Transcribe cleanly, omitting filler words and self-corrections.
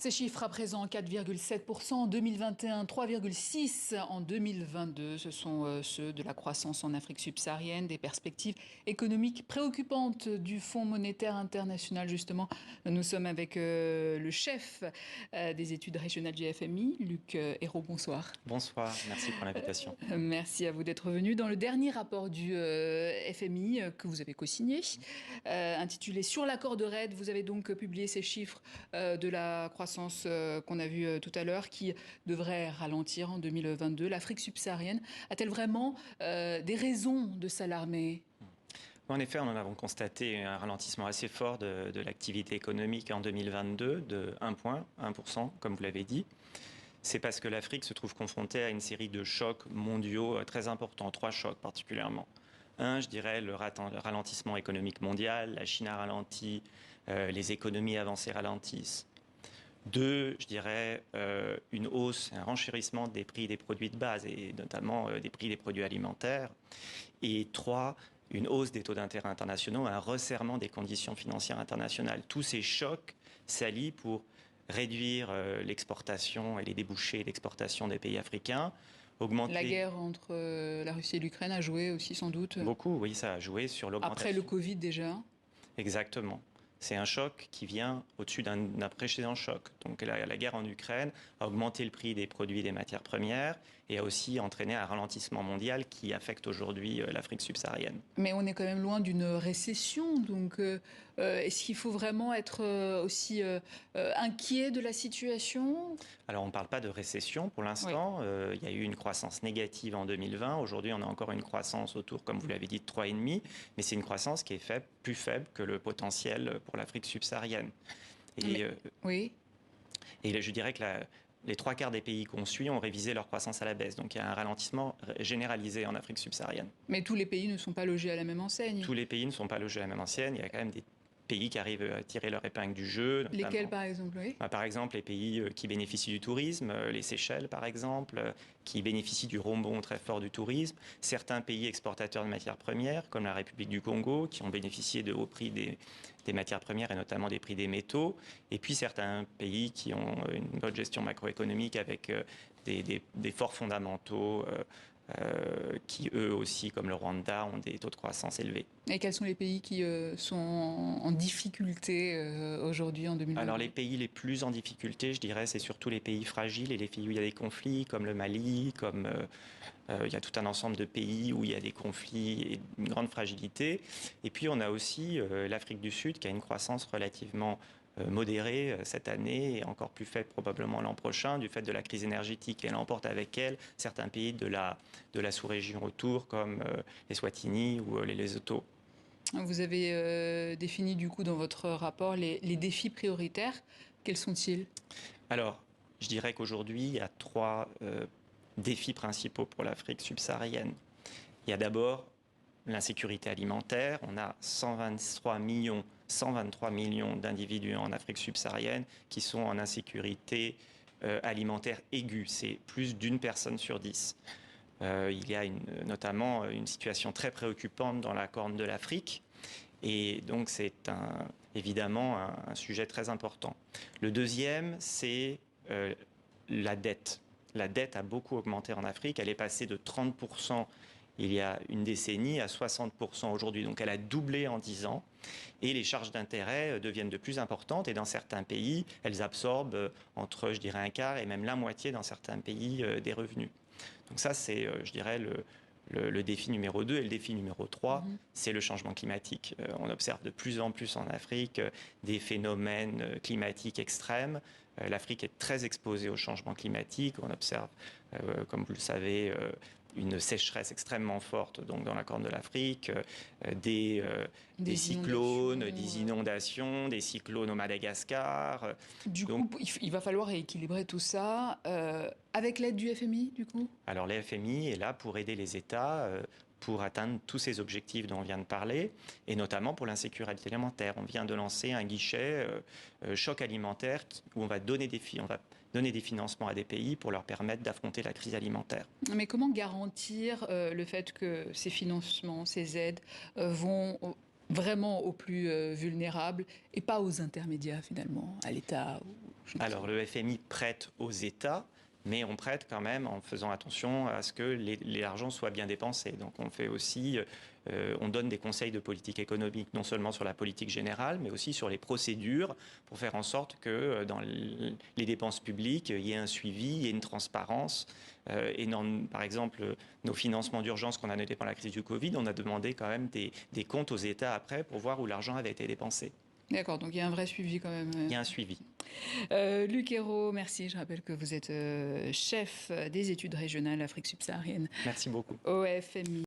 Ces chiffres à présent, 4,7% en 2021, 3,6% en 2022, ce sont ceux de la croissance en Afrique subsaharienne, des perspectives économiques préoccupantes du Fonds monétaire international. Justement, nous sommes avec le chef des études régionales du FMI, Luc Hérault. Bonsoir. Bonsoir, merci pour l'invitation. Merci à vous d'être venu. Dans le dernier rapport du FMI que vous avez co-signé, intitulé Sur l'accord de RED, vous avez donc publié ces chiffres de la croissance qu'on a vu tout à l'heure, qui devrait ralentir en 2022. L'Afrique subsaharienne a-t-elle vraiment des raisons de s'alarmer ? En effet, nous avons constaté un ralentissement assez fort de l'activité économique en 2022, de 1%, comme vous l'avez dit. C'est parce que l'Afrique se trouve confrontée à une série de chocs mondiaux très importants, 3 chocs particulièrement. Un, je dirais, le ralentissement économique mondial, la Chine a ralenti, les économies avancées ralentissent. 2, je dirais, une hausse, un renchérissement des prix des produits de base et notamment des prix des produits alimentaires. Et 3, une hausse des taux d'intérêt internationaux, un resserrement des conditions financières internationales. Tous ces chocs s'allient pour réduire l'exportation et les débouchés d'exportation des pays africains. Augmenter... La guerre entre la Russie et l'Ukraine a joué aussi sans doute. Beaucoup, oui, ça a joué sur l'augmentation. Après le Covid déjà. Exactement. C'est un choc qui vient au-dessus d'un précédent choc. Donc la guerre en Ukraine a augmenté le prix des produits et des matières premières et a aussi entraîné un ralentissement mondial qui affecte aujourd'hui l'Afrique subsaharienne. Mais on est quand même loin d'une récession. Donc est-ce qu'il faut vraiment être aussi inquiet de la situation ? Alors on ne parle pas de récession pour l'instant. Oui. Il y a eu une croissance négative en 2020. Aujourd'hui, on a encore une croissance autour, comme vous l'avez dit, de 3,5. Mais c'est une croissance qui est faible, plus faible que le potentiel pour l'Afrique subsaharienne. Et, oui. Et je dirais que les 3 quarts des pays qu'on suit ont révisé leur croissance à la baisse. Donc il y a un ralentissement généralisé en Afrique subsaharienne. Mais tous les pays ne sont pas logés à la même enseigne. Tous les pays ne sont pas logés à la même enseigne. Il y a quand même des pays qui arrivent à tirer leur épingle du jeu. Notamment. Lesquels, par exemple, oui. Par exemple, les pays qui bénéficient du tourisme, les Seychelles, par exemple, qui bénéficient du rebond très fort du tourisme. Certains pays exportateurs de matières premières, comme la République du Congo, qui ont bénéficié de hauts prix des matières premières et notamment des prix des métaux. Et puis certains pays qui ont une bonne gestion macroéconomique avec des forts fondamentaux qui, eux aussi, comme le Rwanda, ont des taux de croissance élevés. Et quels sont les pays qui sont en difficulté aujourd'hui, en 2020 ? Alors les pays les plus en difficulté, je dirais, c'est surtout les pays fragiles et les pays où il y a des conflits, comme le Mali, comme il y a tout un ensemble de pays où il y a des conflits et une grande fragilité. Et puis on a aussi l'Afrique du Sud qui a une croissance relativement modérée cette année et encore plus faible probablement l'an prochain du fait de la crise énergétique. Elle emporte avec elle certains pays de la sous-région autour comme les Swatini ou les Lesotho. Vous avez défini du coup dans votre rapport les défis prioritaires. Quels sont-ils ? Alors, je dirais qu'aujourd'hui, il y a 3 défis principaux pour l'Afrique subsaharienne. Il y a d'abord l'insécurité alimentaire. On a 123 millions d'individus en Afrique subsaharienne qui sont en insécurité alimentaire aiguë. C'est plus d'une personne sur 10. Il y a notamment une situation très préoccupante dans la Corne de l'Afrique. Et donc, c'est évidemment un sujet très important. Le deuxième, c'est la dette. La dette a beaucoup augmenté en Afrique. Elle est passée de 30% il y a une décennie à 60% aujourd'hui. Donc, elle a doublé en 10 ans. Et les charges d'intérêt deviennent de plus importantes. Et dans certains pays, elles absorbent entre, je dirais, un quart et même la moitié dans certains pays des revenus. Donc ça, c'est, je dirais, le défi numéro 2. Et le défi numéro 3, c'est le changement climatique. On observe de plus en plus en Afrique des phénomènes climatiques extrêmes. L'Afrique est très exposée au changement climatique. On observe, comme vous le savez, une sécheresse extrêmement forte donc, dans la Corne de l'Afrique, des cyclones, des inondations, des cyclones au Madagascar. Du coup, il va falloir rééquilibrer tout ça avec l'aide du FMI, du coup ? Alors, le FMI est là pour aider les États pour atteindre tous ces objectifs dont on vient de parler, et notamment pour l'insécurité alimentaire. On vient de lancer un guichet choc alimentaire où on va donner des financements à des pays pour leur permettre d'affronter la crise alimentaire. Mais comment garantir le fait que ces financements, ces aides vont vraiment aux plus vulnérables et pas aux intermédiaires finalement, à l'État Alors le FMI prête aux États, mais on prête quand même en faisant attention à ce que l'argent soit bien dépensé. Donc on fait aussi, on donne des conseils de politique économique, non seulement sur la politique générale, mais aussi sur les procédures, pour faire en sorte que dans les dépenses publiques, il y ait un suivi, il y ait une transparence. Et par exemple, nos financements d'urgence qu'on a notés pendant la crise du Covid, on a demandé quand même des comptes aux États après pour voir où l'argent avait été dépensé. D'accord, donc il y a un vrai suivi quand même. Il y a un suivi. Luc Ayrault, merci. Je rappelle que vous êtes chef des études régionales Afrique subsaharienne Merci beaucoup. au FMI.